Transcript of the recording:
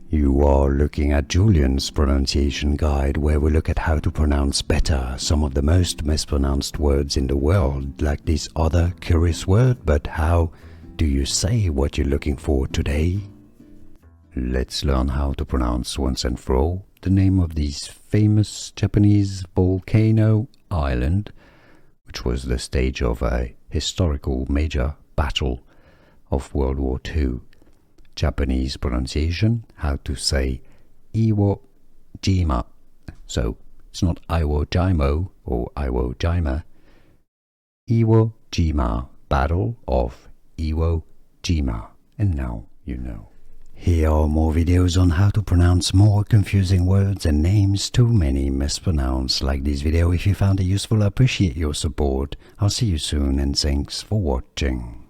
You are looking at Julian's pronunciation guide, where we look at how to pronounce better some of the most mispronounced words in the world, like this other curious word. But how do you say what you're looking for today? Let's learn how to pronounce once and for all the name of this famous Japanese volcano island, which was the stage of a historical major battle of World War II. Japanese pronunciation, how to say Iwo Jima. So it's not Iwo Jima or Iwo Jima. Iwo Jima, Battle of Iwo Jima. And now you know. Here are more videos on how to pronounce more confusing words and names too many mispronounced. Like this video if you found it useful. I appreciate your support. I'll see you soon and thanks for watching.